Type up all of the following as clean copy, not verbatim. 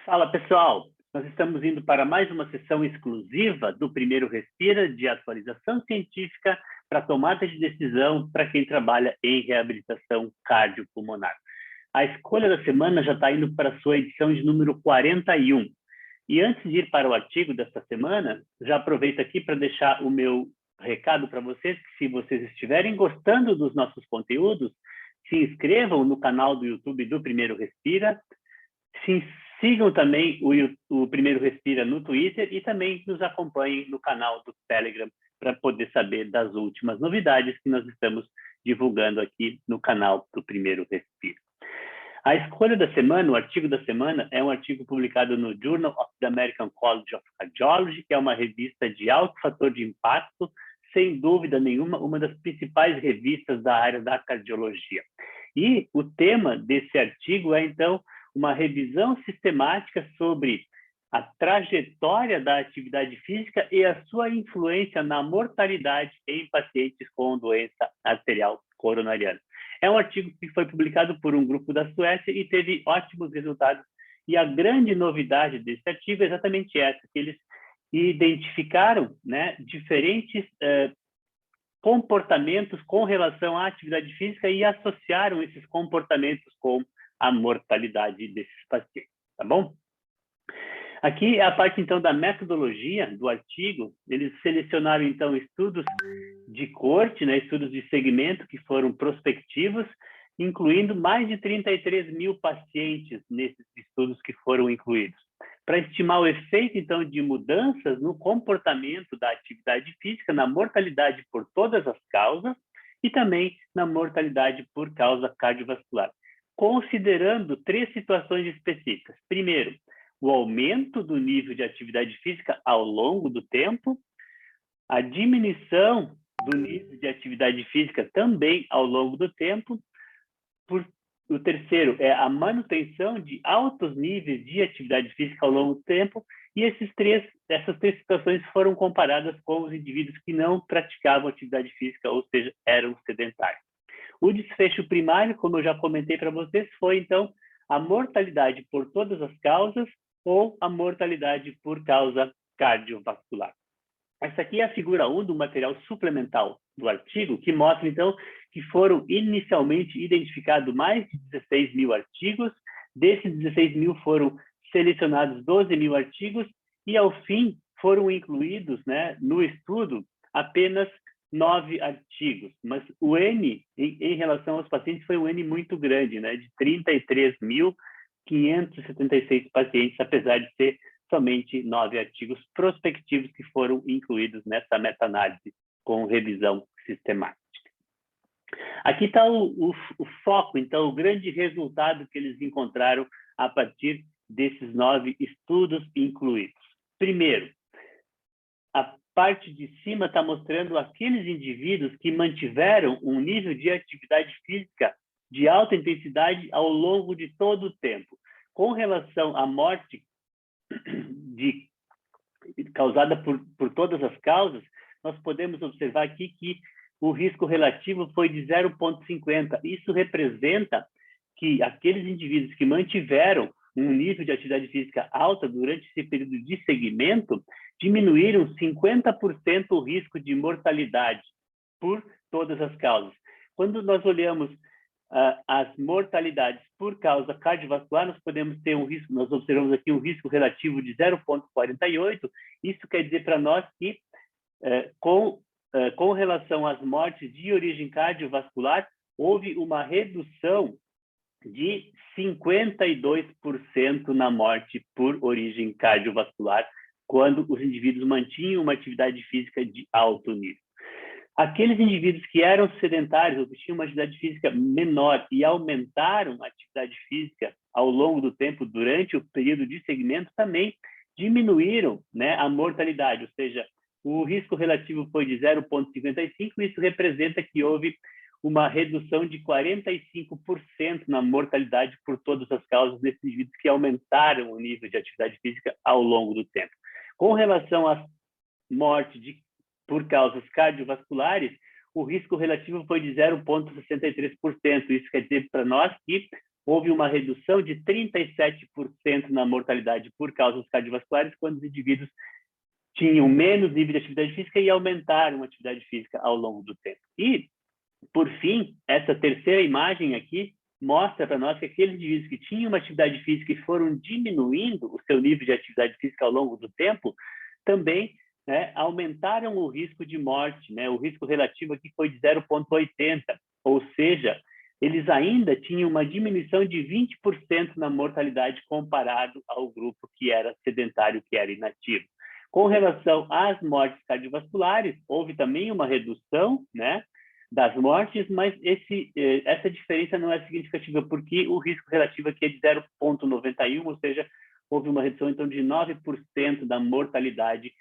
Fala, pessoal! Nós estamos indo para mais uma sessão exclusiva do Primeiro Respira de atualização científica para tomada de decisão para quem trabalha em reabilitação cardiopulmonar. A escolha da semana já está indo para a sua edição de número 41. E antes de ir para o artigo desta semana, já aproveito aqui para deixar o meu recado para vocês, que se vocês estiverem gostando dos nossos conteúdos, se inscrevam no canal do YouTube do Primeiro Respira, sigam também o Primeiro Respira no Twitter e também nos acompanhem no canal do Telegram para poder saber das últimas novidades que nós estamos divulgando aqui no canal do Primeiro Respira. A escolha da semana, o artigo da semana, é um artigo publicado no Journal of the American College of Cardiology, que é uma revista de alto fator de impacto, sem dúvida nenhuma, uma das principais revistas da área da cardiologia. E o tema desse artigo é, então, uma revisão sistemática sobre a trajetória da atividade física e a sua influência na mortalidade em pacientes com doença arterial coronariana. É um artigo que foi publicado por um grupo da Suécia e teve ótimos resultados. E a grande novidade desse artigo é exatamente essa, que eles identificaram, né, diferentes comportamentos com relação à atividade física e associaram esses comportamentos com a mortalidade desses pacientes, tá bom? Aqui é a parte, então, da metodologia do artigo. Eles selecionaram, então, estudos de coorte, né, estudos de segmento que foram prospectivos, incluindo mais de 33 mil pacientes nesses estudos que foram incluídos, para estimar o efeito, então, de mudanças no comportamento da atividade física, na mortalidade por todas as causas e também na mortalidade por causa cardiovascular, considerando três situações específicas. Primeiro, o aumento do nível de atividade física ao longo do tempo, a diminuição do nível de atividade física também ao longo do tempo. O terceiro é a manutenção de altos níveis de atividade física ao longo do tempo, e essas três situações foram comparadas com os indivíduos que não praticavam atividade física, ou seja, eram sedentários. O desfecho primário, como eu já comentei para vocês, foi, então, a mortalidade por todas as causas ou a mortalidade por causa cardiovascular. Essa aqui é a figura 1 do material suplementar do artigo, que mostra, então, que foram inicialmente identificados mais de 16 mil artigos. Desses 16 mil foram selecionados 12 mil artigos e, ao fim, foram incluídos, né, no estudo apenas 9 artigos. Mas o N, em relação aos pacientes, foi um N muito grande, né, de 33.576 pacientes, apesar de ser somente 9 artigos prospectivos que foram incluídos nessa meta-análise com revisão sistemática. Aqui está o foco, então, o grande resultado que eles encontraram a partir desses 9 estudos incluídos. Primeiro, a parte de cima está mostrando aqueles indivíduos que mantiveram um nível de atividade física de alta intensidade ao longo de todo o tempo. Com relação à morte causada por todas as causas, nós podemos observar aqui que o risco relativo foi de 0,50. Isso representa que aqueles indivíduos que mantiveram um nível de atividade física alta durante esse período de segmento diminuíram 50% o risco de mortalidade por todas as causas. Quando nós olhamos as mortalidades por causa cardiovascular, nós podemos ter um risco, nós observamos aqui um risco relativo de 0,48. Isso quer dizer para nós que, com relação às mortes de origem cardiovascular, houve uma redução de 52% na morte por origem cardiovascular, quando os indivíduos mantinham uma atividade física de alto nível. Aqueles indivíduos que eram sedentários ou que tinham uma atividade física menor e aumentaram a atividade física ao longo do tempo, durante o período de segmento, também diminuíram, né, a mortalidade, ou seja, o risco relativo foi de 0,55, isso representa que houve uma redução de 45% na mortalidade por todas as causas desses indivíduos que aumentaram o nível de atividade física ao longo do tempo. Com relação à morte por causas cardiovasculares, o risco relativo foi de 0,63%. Isso quer dizer para nós que houve uma redução de 37% na mortalidade por causas cardiovasculares quando os indivíduos tinham menos nível de atividade física e aumentaram a atividade física ao longo do tempo. E, por fim, essa terceira imagem aqui mostra para nós que aqueles indivíduos que tinham uma atividade física e foram diminuindo o seu nível de atividade física ao longo do tempo, também, né, aumentaram o risco de morte, né? O risco relativo aqui foi de 0,80, ou seja, eles ainda tinham uma diminuição de 20% na mortalidade comparado ao grupo que era sedentário, que era inativo. Com relação às mortes cardiovasculares, houve também uma redução, né, das mortes, mas essa diferença não é significativa, porque o risco relativo aqui é de 0,91, ou seja, houve uma redução então de 9% da mortalidade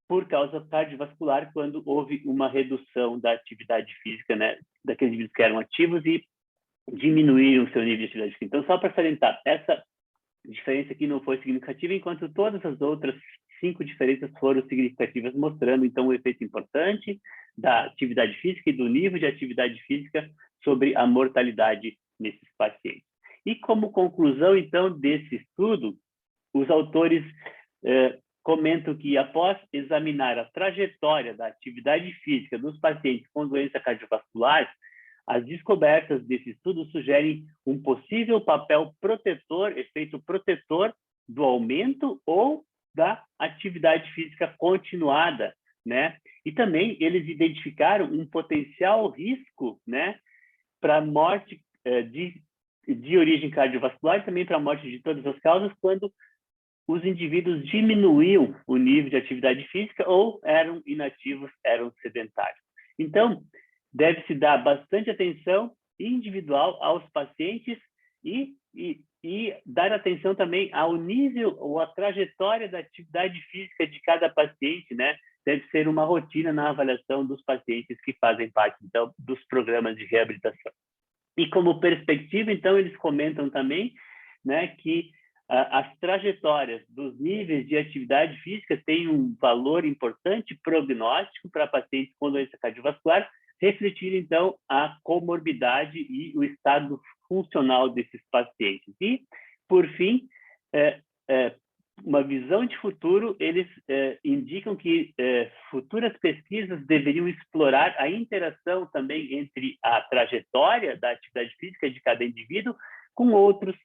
por causa cardiovascular, quando houve uma redução da atividade física, né, daqueles indivíduos que eram ativos e diminuíram o seu nível de atividade física. Então, só para salientar, essa diferença aqui não foi significativa, enquanto todas as outras 5 diferenças foram significativas, mostrando, então, o efeito importante da atividade física e do nível de atividade física sobre a mortalidade nesses pacientes. E como conclusão, então, desse estudo, os autores comentam que, após examinar a trajetória da atividade física dos pacientes com doença cardiovascular, as descobertas desse estudo sugerem um possível papel protetor, efeito protetor do aumento ou da atividade física continuada, né? E também eles identificaram um potencial risco, né, para morte de origem cardiovascular e também para morte de todas as causas quando os indivíduos diminuíam o nível de atividade física ou eram inativos, eram sedentários. Então, deve-se dar bastante atenção individual aos pacientes e dar atenção também ao nível ou à trajetória da atividade física de cada paciente, né? Deve ser uma rotina na avaliação dos pacientes que fazem parte, então, dos programas de reabilitação. E como perspectiva, então, eles comentam também, né, que as trajetórias dos níveis de atividade física têm um valor importante prognóstico para pacientes com doença cardiovascular, refletindo, então, a comorbidade e o estado funcional desses pacientes. E, por fim, uma visão de futuro, eles indicam que futuras pesquisas deveriam explorar a interação também entre a trajetória da atividade física de cada indivíduo com outros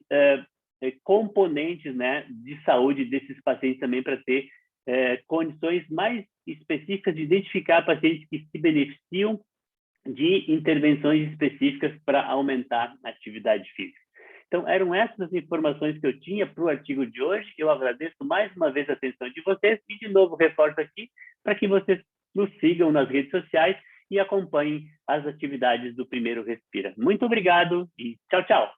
componentes, né, de saúde desses pacientes também, para ter condições mais específicas de identificar pacientes que se beneficiam de intervenções específicas para aumentar a atividade física. Então, eram essas as informações que eu tinha para o artigo de hoje. Eu agradeço mais uma vez a atenção de vocês e, de novo, reforço aqui para que vocês nos sigam nas redes sociais e acompanhem as atividades do Primeiro Respira. Muito obrigado e tchau, tchau!